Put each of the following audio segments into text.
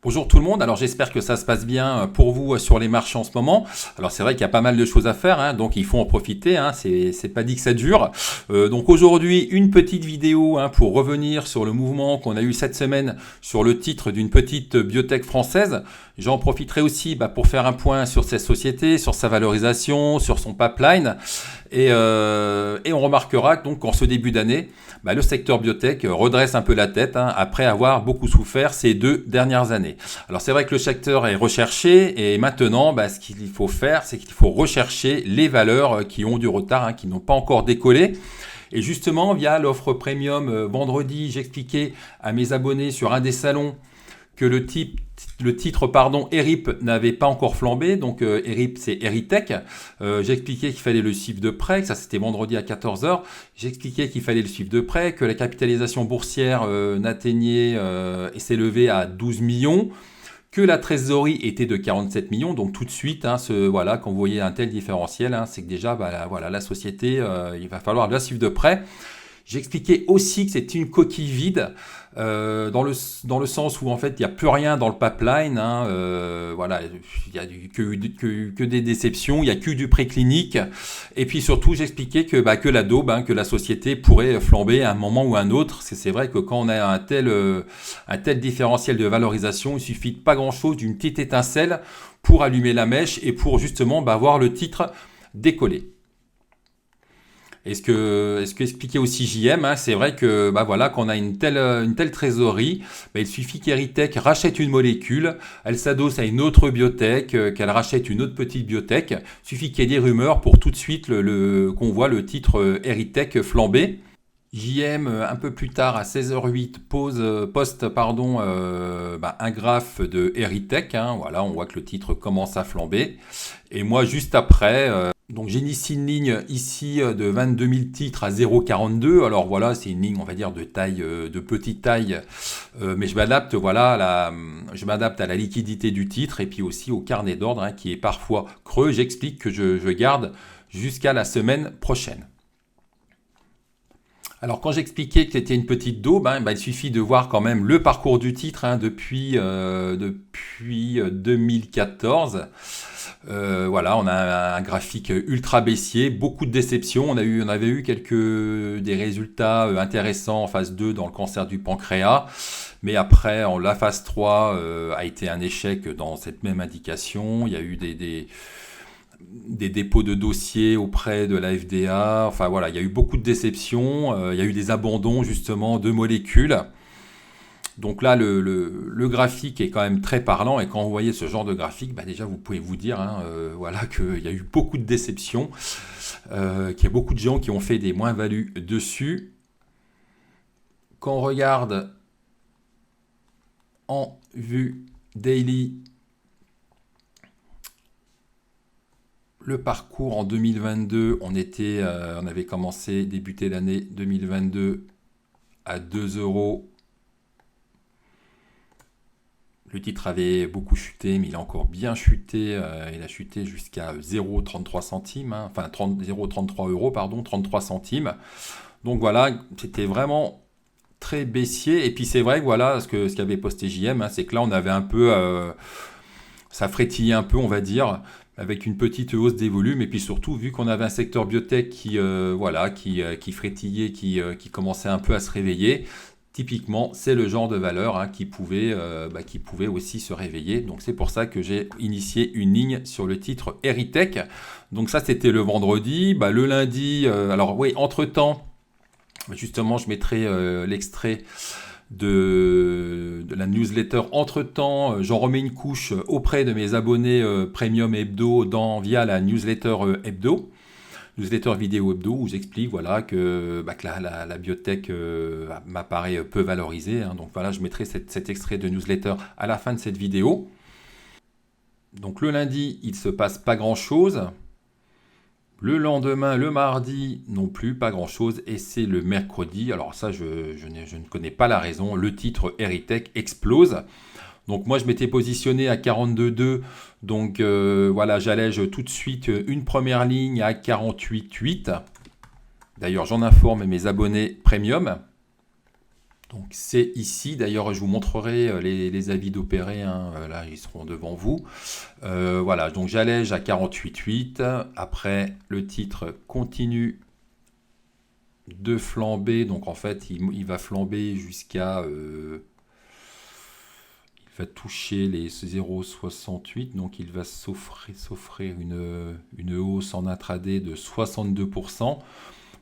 Bonjour tout le monde, alors j'espère que ça se passe bien pour vous sur les marchés en ce moment. Alors c'est vrai qu'il y a pas mal de choses à faire, hein, donc il faut en profiter, hein, c'est pas dit que ça dure. Donc aujourd'hui une petite vidéo pour revenir sur le mouvement qu'on a eu cette semaine sur le titre d'une petite biotech française. J'en profiterai aussi pour faire un point sur cette société, sur sa valorisation, sur son pipeline. Et on remarquera donc qu'en ce début d'année, le secteur biotech redresse un peu la tête après avoir beaucoup souffert ces 2 dernières années. Alors c'est vrai que le secteur est recherché et maintenant ce qu'il faut faire, c'est qu'il faut rechercher les valeurs qui ont du retard, qui n'ont pas encore décollé. Et justement, via l'offre premium vendredi, j'expliquais à mes abonnés sur un des salons que le titre ERIP n'avait pas encore flambé, donc ERIP c'est Eritech. J'expliquais qu'il fallait le suivre de près, que ça c'était vendredi à 14h. J'expliquais qu'il fallait le suivre de près, que la capitalisation boursière n'atteignait et s'est levée à 12 millions, que la trésorerie était de 47 millions. Donc tout de suite, quand vous voyez un tel différentiel, c'est que déjà la société, il va falloir la suivre de près. J'expliquais aussi que c'était une coquille vide, dans le sens où en fait il n'y a plus rien dans le pipeline, il n'y a que des déceptions, il n'y a que du préclinique, et puis surtout j'expliquais que la daube, que la société pourrait flamber à un moment ou à un autre. C'est vrai que quand on a un tel différentiel de valorisation, il suffit de pas grand chose, d'une petite étincelle pour allumer la mèche et pour justement voir le titre décoller. Et ce que expliquait aussi JM, c'est vrai que quand on a une telle trésorerie, il suffit qu'Eritech rachète une molécule, elle s'adosse à une autre biotech, qu'elle rachète une autre petite biotech. Il suffit qu'il y ait des rumeurs pour tout de suite qu'on voit le titre Eritech flamber. JM, un peu plus tard, à 16h08, poste un graphe de Eritech. On voit que le titre commence à flamber. Et moi, juste après, donc j'initie une ligne ici de 22 000 titres à 0,42. Alors voilà, c'est une ligne, on va dire, de petite taille. Mais je m'adapte à la liquidité du titre et puis aussi au carnet d'ordre qui est parfois creux. J'explique que je garde jusqu'à la semaine prochaine. Alors quand j'expliquais que c'était une petite daube, il suffit de voir quand même le parcours du titre depuis 2014. On a un graphique ultra baissier, beaucoup de déceptions. On avait eu des résultats intéressants en phase 2 dans le cancer du pancréas. Mais après, la phase 3 a été un échec dans cette même indication. Il y a eu des dépôts de dossiers auprès de la FDA. Il y a eu beaucoup de déceptions. Il y a eu des abandons justement de molécules. Donc là, le graphique est quand même très parlant. Et quand vous voyez ce genre de graphique, déjà vous pouvez vous dire qu'il y a eu beaucoup de déceptions, qu'il y a beaucoup de gens qui ont fait des moins-values dessus. Quand on regarde en vue daily, le parcours en 2022, on avait débuté l'année 2022 à 2 €. Le titre avait beaucoup chuté, mais il a encore bien chuté. Il a chuté jusqu'à 0,33 centimes, 0,33 €, 33 centimes. Donc voilà, c'était vraiment très baissier. Et puis c'est vrai que ce qu'avait posté JM, c'est que là on avait un peu, ça frétillait un peu, on va dire, avec une petite hausse des volumes. Et puis surtout, vu qu'on avait un secteur biotech qui frétillait, qui commençait un peu à se réveiller. Typiquement, c'est le genre de valeur qui pouvait aussi se réveiller. Donc c'est pour ça que j'ai initié une ligne sur le titre Eritech. Donc ça, c'était le vendredi. Le lundi, entre-temps, justement, je mettrai l'extrait de la newsletter. Entre-temps, j'en remets une couche auprès de mes abonnés Premium Hebdo via la newsletter Hebdo. Newsletter vidéo hebdo où j'explique que la biotech m'apparaît peu valorisée. Donc je mettrai cet extrait de newsletter à la fin de cette vidéo. Donc le lundi, il ne se passe pas grand-chose. Le lendemain, le mardi, non plus, pas grand-chose. Et c'est le mercredi. Alors ça, je ne connais pas la raison. Le titre Eritech explose. Donc moi je m'étais positionné à 42,2, donc j'allège tout de suite une première ligne à 48,8. D'ailleurs j'en informe mes abonnés premium. Donc c'est ici, d'ailleurs je vous montrerai les avis d'opéré, hein, là ils seront devant vous. Voilà, donc j'allège à 48,8, après le titre continue de flamber, donc en fait il va flamber jusqu'à... il va toucher les 0,68, donc il va s'offrir une hausse en intraday de 62%.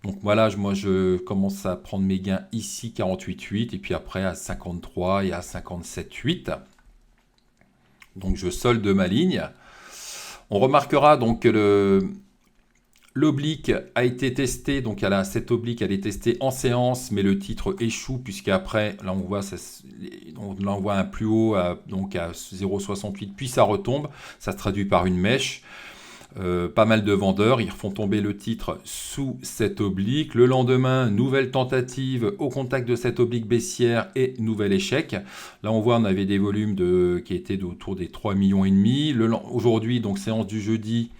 Donc voilà, moi je commence à prendre mes gains ici 48,8 et puis après à 53 et à 57,8. Donc je solde ma ligne. On remarquera donc que l'oblique a été testé, donc cette oblique elle est testée en séance, mais le titre échoue puisqu'après là on voit un plus haut donc à 0,68 puis ça retombe, ça se traduit par une mèche. Pas mal de vendeurs, ils font tomber le titre sous cette oblique. Le lendemain, nouvelle tentative au contact de cette oblique baissière et nouvel échec. Là, on voit on avait des volumes qui étaient autour des 3,5 millions. Aujourd'hui, donc séance du jeudi,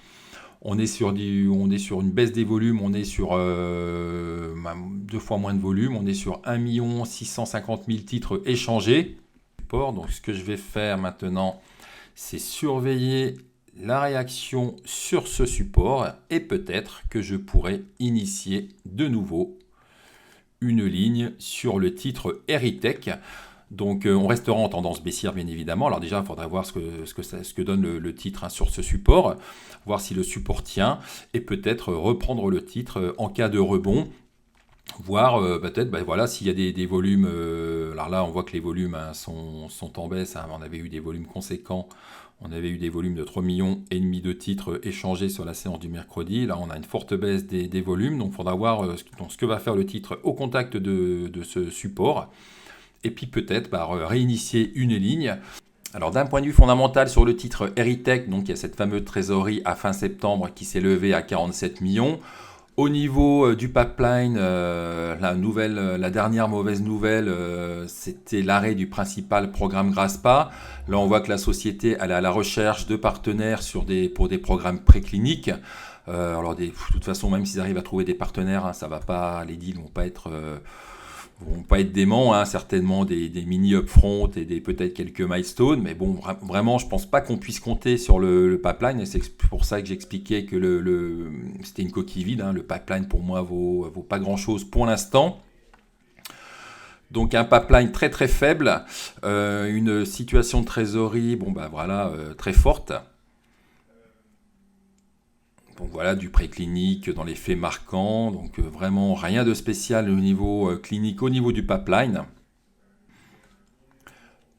on est sur une baisse des volumes, on est sur 2 fois moins de volume, on est sur 1 650 000 titres échangés. Donc ce que je vais faire maintenant, c'est surveiller la réaction sur ce support et peut-être que je pourrais initier de nouveau une ligne sur le titre Erytech. Donc on restera en tendance baissière bien évidemment. Alors déjà il faudra voir ce que donne le titre, hein, sur ce support, voir si le support tient et peut-être reprendre le titre en cas de rebond. Voir peut-être voilà, s'il y a des volumes, alors là on voit que les volumes, hein, sont en baisse, hein. On avait eu des volumes conséquents, on avait eu des volumes de 3,5 millions de titres échangés sur la séance du mercredi. Là on a une forte baisse des volumes, donc il faudra voir ce que va faire le titre au contact de ce support et puis peut-être réinitier une ligne. Alors d'un point de vue fondamental sur le titre Erytech, donc il y a cette fameuse trésorerie à fin septembre qui s'est levée à 47 millions. Au niveau du pipeline, la dernière mauvaise nouvelle, c'était l'arrêt du principal programme Graspa. Là, on voit que la société elle est à la recherche de partenaires pour des programmes précliniques. Alors, de toute façon, même s'ils arrivent à trouver des partenaires, hein, ça va pas, les deals vont pas être déments, hein, certainement des mini upfront et peut-être quelques milestones, mais bon, vraiment, je pense pas qu'on puisse compter sur le pipeline, et c'est pour ça que j'expliquais que c'était une coquille vide, hein. Le pipeline pour moi vaut pas grand-chose pour l'instant. Donc un pipeline très très faible, une situation de trésorerie, très forte. Donc voilà, du préclinique dans les faits marquants, donc vraiment rien de spécial au niveau clinique, au niveau du pipeline.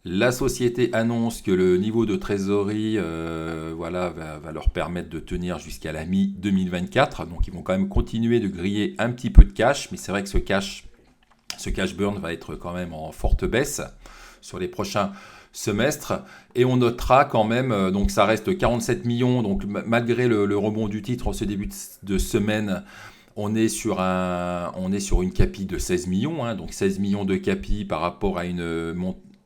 La société annonce que le niveau de trésorerie va leur permettre de tenir jusqu'à la mi-2024. Donc ils vont quand même continuer de griller un petit peu de cash, mais c'est vrai que ce cash burn va être quand même en forte baisse sur les prochains semestre, et on notera quand même, donc ça reste 47 millions, donc malgré le rebond du titre en ce début de semaine, on est sur une capi de 16 millions, hein, donc 16 millions de capi par rapport à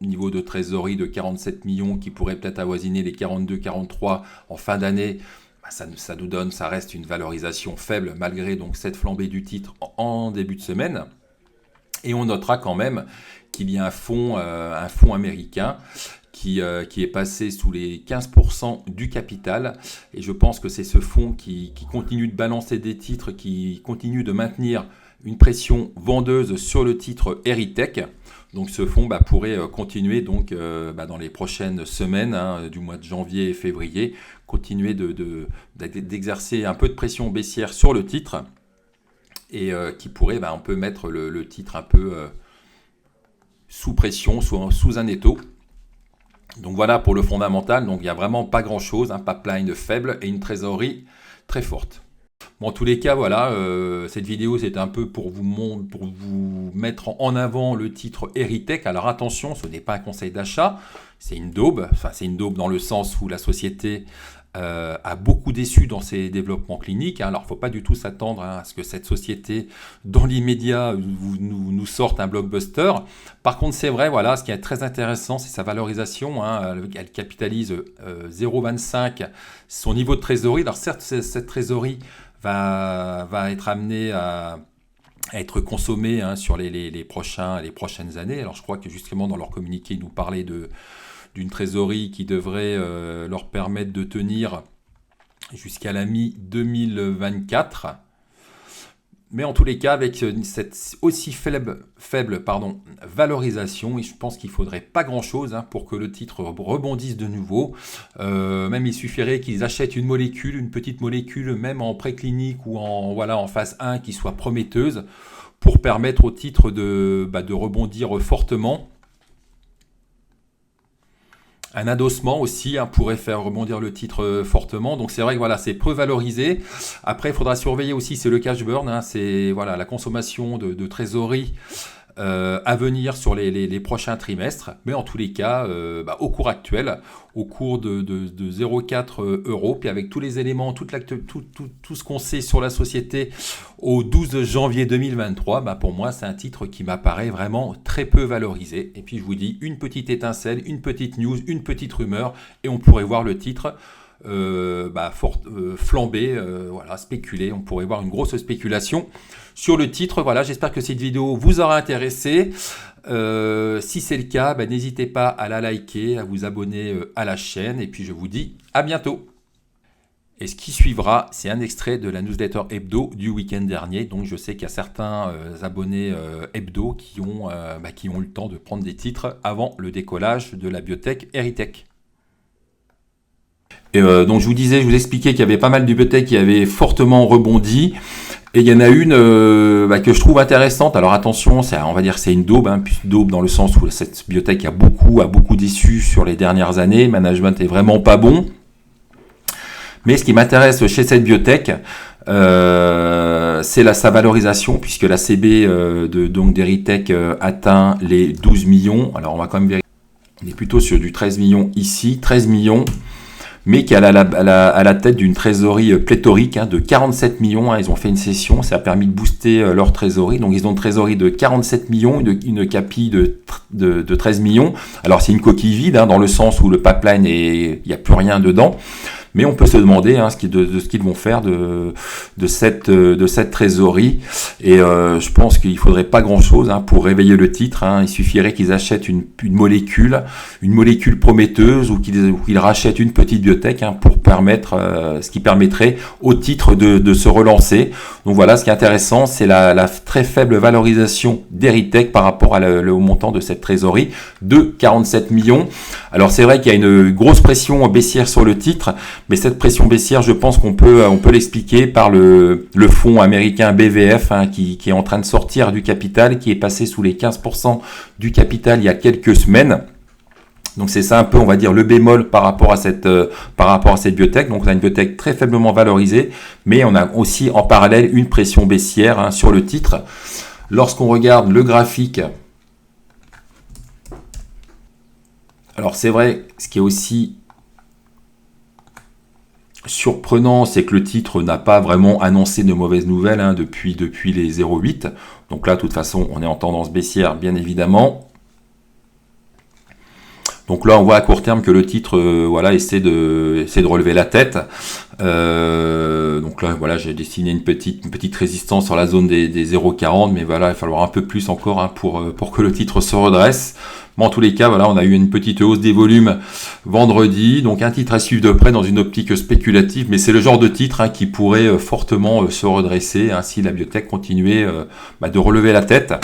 niveau de trésorerie de 47 millions qui pourrait peut-être avoisiner les 42-43 en fin d'année. Ça reste une valorisation faible malgré donc cette flambée du titre en début de semaine. Et on notera quand même qu'il y a un fonds américain qui est passé sous les 15% du capital. Et je pense que c'est ce fonds qui continue de balancer des titres, qui continue de maintenir une pression vendeuse sur le titre Erytech. Donc ce fonds pourrait continuer donc, dans les prochaines semaines, hein, du mois de janvier et février, continuer d'exercer un peu de pression baissière sur le titre. Et qui pourrait, on peut mettre le titre un peu sous pression, sous un étau. Donc voilà pour le fondamental. Donc il n'y a vraiment pas grand chose, un pipeline faible et une trésorerie très forte. Bon, en tous les cas, voilà, cette vidéo c'est un peu pour vous mettre en avant le titre Erytech. Alors attention, ce n'est pas un conseil d'achat, c'est une daube. Enfin, c'est une daube dans le sens où la société a beaucoup déçu dans ses développements cliniques. Alors, il ne faut pas du tout s'attendre à ce que cette société, dans l'immédiat, nous sorte un blockbuster. Par contre, c'est vrai, voilà, ce qui est très intéressant, c'est sa valorisation, hein. Elle capitalise 0,25 son niveau de trésorerie. Alors, certes, cette trésorerie va être amenée à à être consommés sur les prochaines années. Alors je crois que justement dans leur communiqué, ils nous parlaient d'une trésorerie qui devrait leur permettre de tenir jusqu'à la mi-2024. Mais en tous les cas, avec cette aussi faible valorisation, je pense qu'il ne faudrait pas grand-chose pour que le titre rebondisse de nouveau. Même il suffirait qu'ils achètent une petite molécule, même en préclinique ou en phase 1, qui soit prometteuse, pour permettre au titre de rebondir fortement. Un adossement aussi pourrait faire rebondir le titre fortement. Donc c'est vrai que voilà, c'est peu valorisé. Après, il faudra surveiller aussi, c'est le cash burn, c'est la consommation de trésorerie à venir sur les prochains trimestres. Mais en tous les cas, au cours actuel, au cours de 0,4 euros, puis avec tous les éléments, tout ce qu'on sait sur la société au 12 janvier 2023, pour moi, c'est un titre qui m'apparaît vraiment très peu valorisé. Et puis je vous dis, une petite étincelle, une petite news, une petite rumeur, et on pourrait voir le titre flamber, spéculer. On pourrait voir une grosse spéculation sur le titre. Voilà, j'espère que cette vidéo vous aura intéressé. Si c'est le cas, n'hésitez pas à la liker, à vous abonner à la chaîne, et puis je vous dis à bientôt. Et ce qui suivra, c'est un extrait de la newsletter hebdo du week-end dernier. Donc je sais qu'il y a certains abonnés hebdo qui ont eu le temps de prendre des titres avant le décollage de la biotech Erytech. Et donc je vous expliquais qu'il y avait pas mal de biotech qui avaient fortement rebondi. Et il y en a une que je trouve intéressante. Alors attention, on va dire que c'est une daube, daube dans le sens où cette biotech a beaucoup déçu sur les dernières années. Le management est vraiment pas bon. Mais ce qui m'intéresse chez cette biotech, c'est sa valorisation, puisque la CB d'Erytech atteint les 12 millions. Alors on va quand même vérifier. On est plutôt sur du 13 millions ici, 13 millions. Mais qui est à la tête d'une trésorerie pléthorique de 47 millions. Ils ont fait une session, ça a permis de booster leur trésorerie. Donc ils ont une trésorerie de 47 millions, une capi de 13 millions. Alors c'est une coquille vide, dans le sens où le pipeline, il n'y a plus rien dedans. Mais on peut se demander de ce qu'ils vont faire de cette trésorerie. Et je pense qu'il ne faudrait pas grand-chose pour réveiller le titre. Il suffirait qu'ils achètent une molécule prometteuse, ou qu'ils rachètent une petite biotech pour permettre, ce qui permettrait au titre de se relancer. Donc voilà, ce qui est intéressant, c'est la très faible valorisation d'Erytech par rapport au montant de cette trésorerie de 47 millions. Alors c'est vrai qu'il y a une grosse pression baissière sur le titre, mais cette pression baissière, je pense qu'on peut l'expliquer par le fonds américain BVF qui est en train de sortir du capital, qui est passé sous les 15% du capital il y a quelques semaines. Donc c'est ça un peu, on va dire, le bémol par rapport à cette biotech. Donc on a une biotech très faiblement valorisée, mais on a aussi en parallèle une pression baissière sur le titre. Lorsqu'on regarde le graphique, alors c'est vrai, ce qui est aussi surprenant, c'est que le titre n'a pas vraiment annoncé de mauvaises nouvelles depuis les 0,8. Donc là, de toute façon, on est en tendance baissière, bien évidemment. Donc là, on voit à court terme que le titre essaie de relever la tête. Donc là, j'ai dessiné une petite résistance sur la zone des 0,40, mais voilà, il va falloir un peu plus encore pour que le titre se redresse. Mais en tous les cas, on a eu une petite hausse des volumes vendredi, donc un titre à suivre de près dans une optique spéculative, mais c'est le genre de titre qui pourrait fortement se redresser si la biotech continuait de relever la tête.